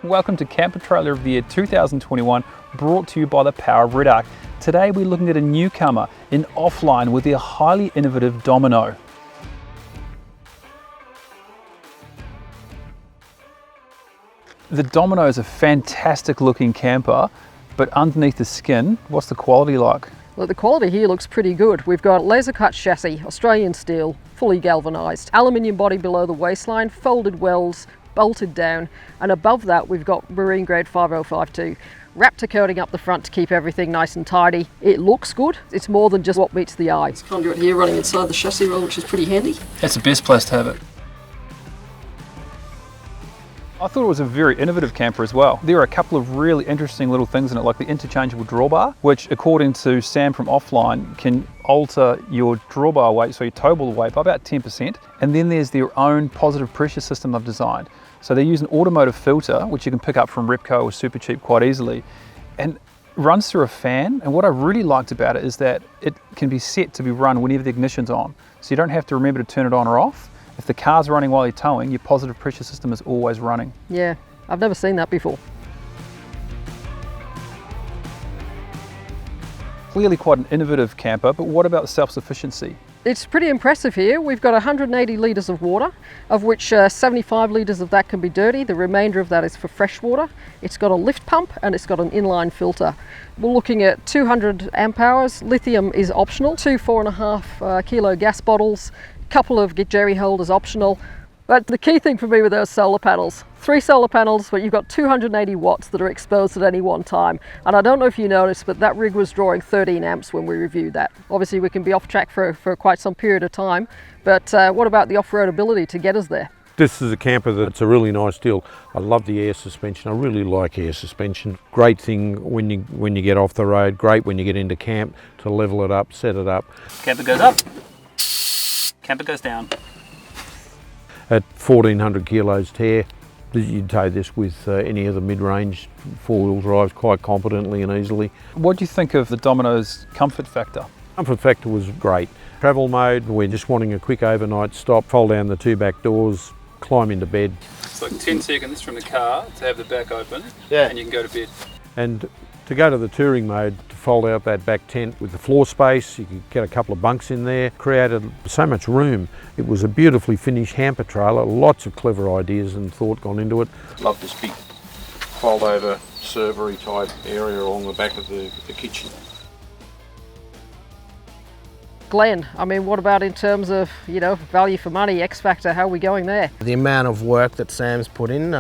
Welcome to Camper Trailer of the Year 2021, brought to you by the power of Red Arc. Today we're looking at a newcomer in Offline with their highly innovative Domino. The Domino is a fantastic looking camper, but underneath the skin, what's the quality like? Well, the quality here looks pretty good. We've got laser cut chassis, Australian steel, fully galvanised, aluminium body below the waistline, folded wells, bolted down, and above that we've got marine grade 5052. Raptor coating up the front to keep everything nice and tidy. It looks good. It's more than just what meets the eye. It's conduit here running inside the chassis roll, which is pretty handy. That's the best place to have it. I thought it was a very innovative camper as well. There are a couple of really interesting little things in it, like the interchangeable drawbar, which according to Sam from Offline can alter your drawbar weight, so your towable weight, by about 10%. And then there's their own positive pressure system they've designed. So they use an automotive filter, which you can pick up from Repco or Supercheap quite easily, and runs through a fan. And what I really liked about it is that it can be set to be run whenever the ignition's on. So you don't have to remember to turn it on or off. If the car's running while you're towing, your positive pressure system is always running. Yeah, I've never seen that before. Clearly quite an innovative camper, but what about the self-sufficiency? It's pretty impressive here. We've got 180 litres of water, of which 75 litres of that can be dirty. The remainder of that is for fresh water. It's got a lift pump and it's got an inline filter. We're looking at 200 amp hours. Lithium is optional. 2 4.5 kilo gas bottles. Couple of jerry holders optional, but the key thing for me with those solar panels, 3 solar panels, but you've got 280 watts that are exposed at any one time. And I don't know if you noticed, but that rig was drawing 13 amps when we reviewed that. Obviously we can be off track for quite some period of time, but what about the off-road ability to get us there? This is a camper that's a really nice deal. I love the air suspension. I really like air suspension. Great thing when you get off the road, great when you get into camp to level it up, set it up. Camper goes up. Camper goes down. At 1400 kilos tear, you'd tow this with any of the mid-range four-wheel drives quite competently and easily. What do you think of the Domino's comfort factor? Comfort factor was great. Travel mode, we're just wanting a quick overnight stop, fold down the 2 back doors, climb into bed. It's like 10 seconds from the car to have the back open, and you can go to bed. And to go to the touring mode, to fold out that back tent with the floor space, you could get a couple of bunks in there, created so much room. It was a beautifully finished hamper trailer, lots of clever ideas and thought gone into it. Love this big fold over servery type area along the back of the kitchen. Glenn, I mean, what about in terms of, value for money, X Factor, how are we going there? The amount of work that Sam's put in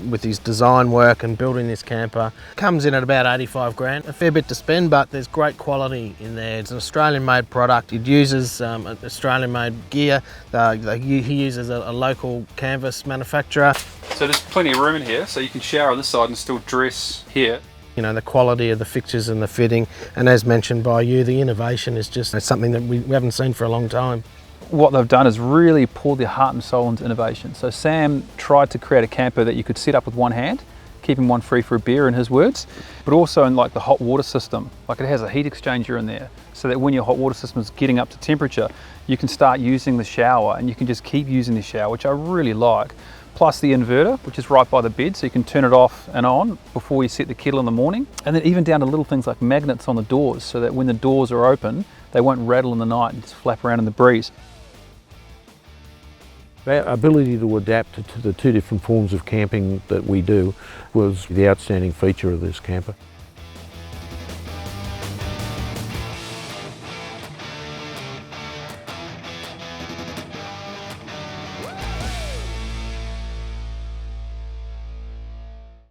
with his design work and building this camper comes in at about 85 grand. A fair bit to spend, but there's great quality in there. It's an Australian made product. It uses Australian made gear. He uses a local canvas manufacturer. So there's plenty of room in here, so you can shower on this side and still dress here. The quality of the fixtures and the fitting, and as mentioned by you, the innovation is just something that we haven't seen for a long time. What they've done is really pour their heart and soul into innovation. So Sam tried to create a camper that you could set up with one hand, keeping one free for a beer in his words, but also in like the hot water system. Like it has a heat exchanger in there, so that when your hot water system is getting up to temperature, you can start using the shower and you can just keep using the shower, which I really like. Plus the inverter, which is right by the bed, so you can turn it off and on before you set the kettle in the morning. And then even down to little things like magnets on the doors, so that when the doors are open, they won't rattle in the night and just flap around in the breeze. Our ability to adapt to the 2 different forms of camping that we do was the outstanding feature of this camper.